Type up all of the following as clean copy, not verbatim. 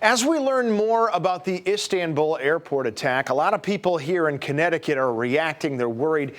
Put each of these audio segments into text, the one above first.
As we learn more about the Istanbul airport attack, a lot of people here in Connecticut are reacting. They're worried,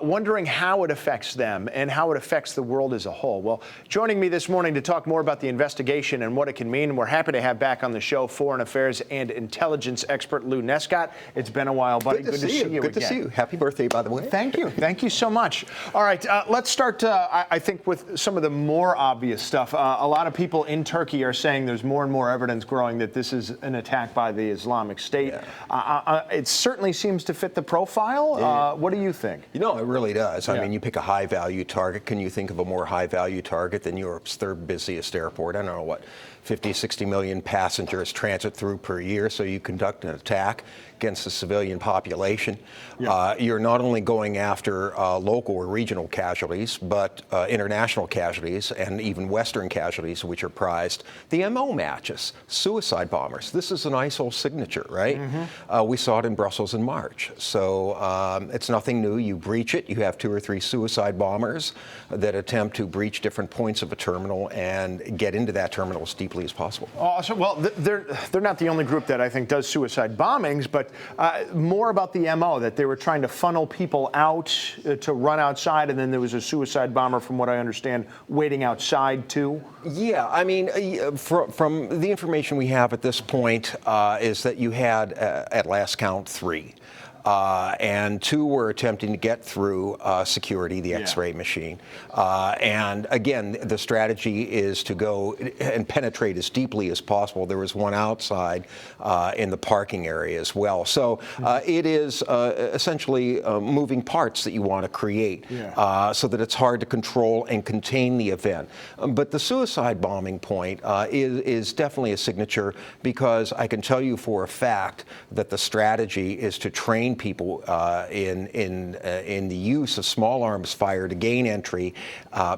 wondering how it affects them and how it affects the world as a whole. Well, joining me this morning to talk more about the investigation and what it can mean, we're happy to have back on the show Foreign Affairs and Intelligence expert Lou Nescott. It's been a while, buddy. Good to see you. Good to see you. Happy birthday, by the way. Thank you. Thank you so much. All right, let's start, I think, with some of the more obvious stuff. A lot of people in Turkey are saying there's more and more evidence growing that this is an attack by the Islamic State. Yeah. It certainly seems to fit the profile. What do you think? You know, it really does. I mean, you pick a high-value target. Can you think of a more high-value target than Europe's third busiest airport? I don't know, what, 50, 60 million passengers transit through per year, so you conduct an attack against the civilian population. Yeah. You're not only going after local or regional casualties, but international casualties and even Western casualties, which are prized. The MO matches, suicide bombers. This is an ISIL signature, right? Mm-hmm. We saw it in Brussels in March. So it's nothing new. You breach it. You have 2 or 3 suicide bombers that attempt to breach different points of a terminal and get into that terminal as deeply as possible. Well, they're not the only group that I think does suicide bombings, but more about the MO, that they were trying to funnel people out to run outside, and then there was a suicide bomber, from what I understand, waiting outside too. Yeah, I mean, from the information we have at this point is that you had, at last count, 3. And 2 were attempting to get through security, the X-ray machine. And again, the strategy is to go and penetrate as deeply as possible. There was one outside in the parking area as well. So it is essentially moving parts that you want to create so that it's hard to control and contain the event. But the suicide bombing point is definitely a signature, because I can tell you for a fact that the strategy is to train people in the use of small arms fire to gain entry,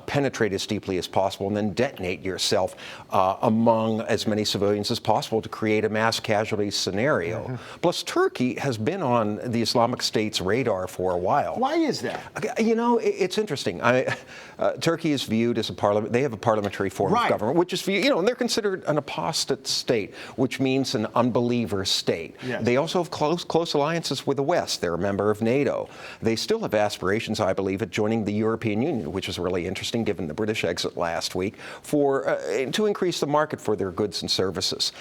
penetrate as deeply as possible, and then detonate yourself among as many civilians as possible to create a mass casualty scenario. Plus, Turkey has been on the Islamic State's radar for a while. Why is that? You know, it's interesting. Turkey is viewed as a parliament. They have a parliamentary form of government, which is, you know, and they're considered an apostate state, which means an unbeliever state. Yes. They also have close alliances with the West. They're a member of NATO. They still have aspirations, I believe, at joining the European Union, which is really interesting given the British exit last week, to increase the market for their goods and services.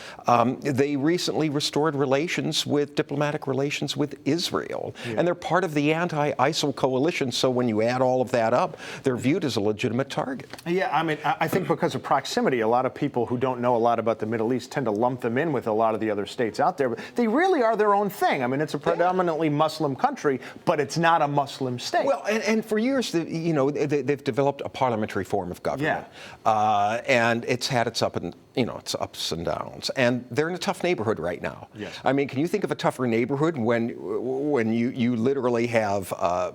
They recently restored diplomatic relations with Israel, and they're part of the anti-ISIL coalition. So when you add all of that up, they're viewed as a legitimate target. Yeah, I mean, I think because of proximity, a lot of people who don't know a lot about the Middle East tend to lump them in with a lot of the other states out there. But they really are their own thing. I mean, it's a predominantly Muslim country, but it's not a Muslim state. Well, and for years, you know, they've developed a parliamentary form of government, and it's had its its ups and downs, and they're in a tough neighborhood right now. Yes. I mean, can you think of a tougher neighborhood when you literally have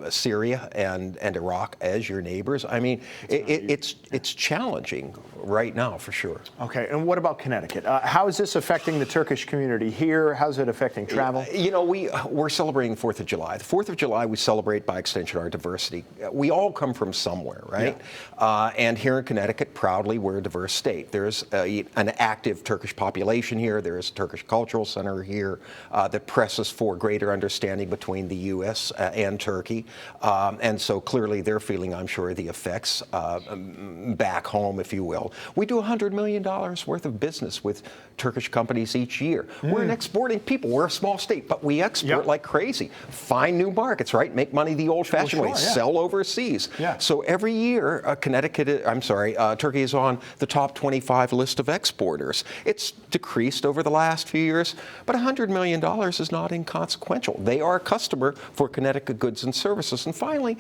Syria and Iraq as your neighbors? I mean, it's challenging right now for sure. Okay, and what about Connecticut? How is this affecting the Turkish community here? How's it affecting travel? You know, we're celebrating the 4th of July. The 4th of July, we celebrate, by extension, our diversity. We all come from somewhere, right? Yeah. And here in Connecticut, proudly, we're a diverse state. There's an active Turkish population here. There's a Turkish Cultural Center here that presses for greater understanding between the U.S. And Turkey. And so clearly they're feeling, I'm sure, the effects back home, if you will. We do $100 million worth of business with Turkish companies each year. We're an exporting people. We're a small state, but we export like crazy. Find new markets, right? Make money the old-fashioned way. Sell overseas. Yeah. So every year, Turkey is on the top 25 list of exporters. It's decreased over the last few years, but $100 million is not inconsequential. They are a customer for Connecticut goods and services. And finally,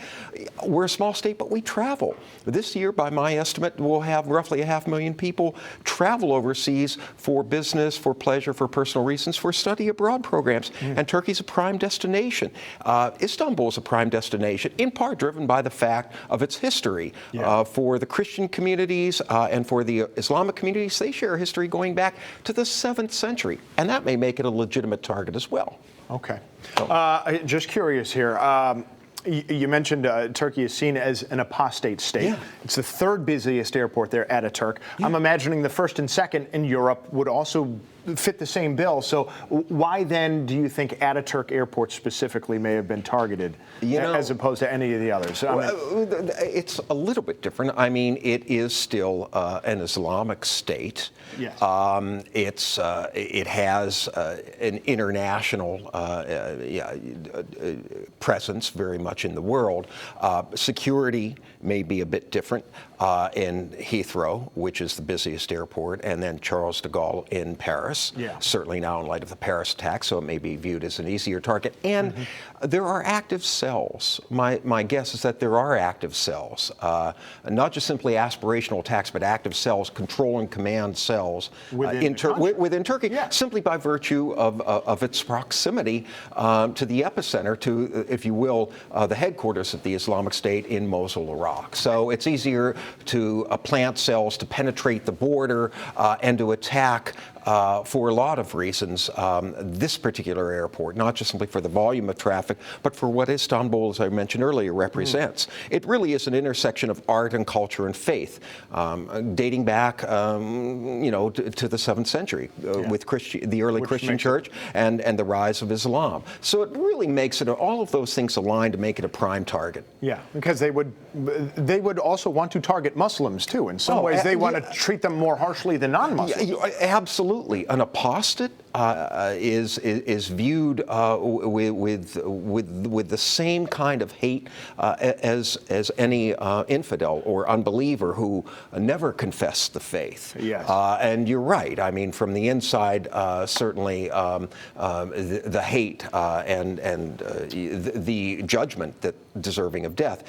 we're a small state, but we travel. This year, by my estimate, we'll have roughly 500,000 people travel overseas for business, for pleasure, for personal reasons, for study abroad programs. And Turkey's a prime destination. Istanbul is a prime destination, in part driven by the fact of its history. For the Christian communities and for the Islamic communities, they share a history going back to the 7th century, and that may make it a legitimate target as well. Okay. Just curious here. You mentioned Turkey is seen as an apostate state. Yeah. It's the 3rd busiest airport there, Ataturk. Yeah. I'm imagining the 1st and 2nd in Europe would also fit the same bill. So why then do you think Ataturk Airport specifically may have been targeted as opposed to any of the others? It's a little bit different. I mean, it is still an Islamic state. Yes. It has an international presence very much in the world. Security may be a bit different in Heathrow, which is the busiest airport, and then Charles de Gaulle in Paris. Yeah. Certainly now in light of the Paris attack, so it may be viewed as an easier target. And there are active cells. My guess is that there are active cells, not just simply aspirational attacks, but active cells, control and command cells within Turkey, simply by virtue of its proximity to the epicenter, to, if you will, the headquarters of the Islamic State in Mosul, Iraq. So it's easier to plant cells to penetrate the border and to attack for a lot of reasons, this particular airport, not just simply for the volume of traffic, but for what Istanbul, as I mentioned earlier, represents. It really is an intersection of art and culture and faith, dating back, to the 7th century with the early Christian church and the rise of Islam. So it really makes it, all of those things align to make it a prime target. Yeah, because they would also want to target Muslims too. In some ways, they want to treat them more harshly than non-Muslims. Absolutely. An apostate is viewed with the same kind of hate as any infidel or unbeliever who never confessed the faith. Yes. And you're right. I mean, from the inside, certainly the hate and the judgment that deserving of death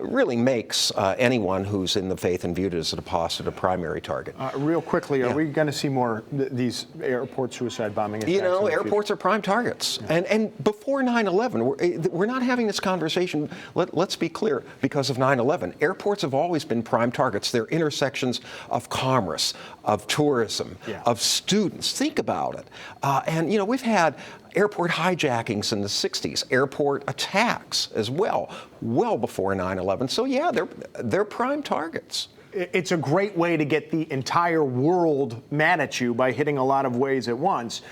really makes anyone who's in the faith and viewed as an apostate a primary target. Real quickly, are we going to see more these airport suicide bombing attacks? Airports are prime targets. Yeah. And before 9/11, we're not having this conversation, let's be clear, because of 9/11. Airports have always been prime targets. They're intersections of commerce, of tourism, of students. Think about it. And we've had airport hijackings in the 60s, airport attacks as well before 9/11. So yeah, they're prime targets. It's a great way to get the entire world mad at you by hitting a lot of ways at once.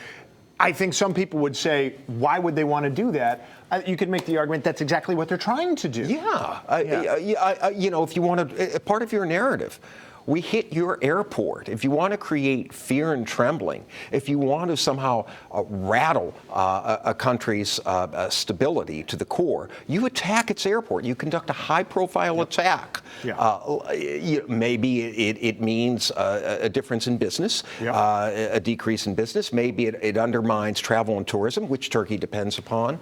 I think some people would say, why would they want to do that? You could make the argument that's exactly what they're trying to do. Yeah. If you want to, part of your narrative, we hit your airport. If you want to create fear and trembling, if you want to somehow rattle a country's stability to the core, you attack its airport. You conduct a high-profile attack. Maybe it means a difference in business, a decrease in business. Maybe it undermines travel and tourism, which Turkey depends upon.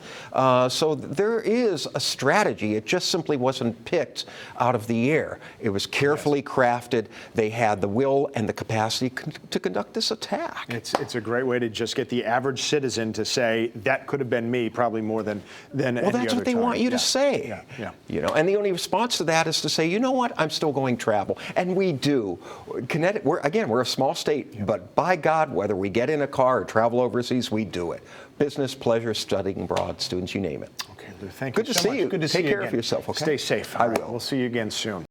So there is a strategy. It just simply wasn't picked out of the air. It was carefully crafted. They had the will and the capacity to conduct this attack. It's a great way to just get the average citizen to say, that could have been me, probably more than any other time. Well, that's what they want you to say. And the only response to that is to say, you know what, I'm still going to travel. And we do. Connecticut, we're a small state, but by God, whether we get in a car or travel overseas, we do it. Business, pleasure, studying abroad, students, you name it. Okay, Lou, thank you so much. Good to see you. Take care of yourself, okay? Stay safe. I will. We'll see you again soon.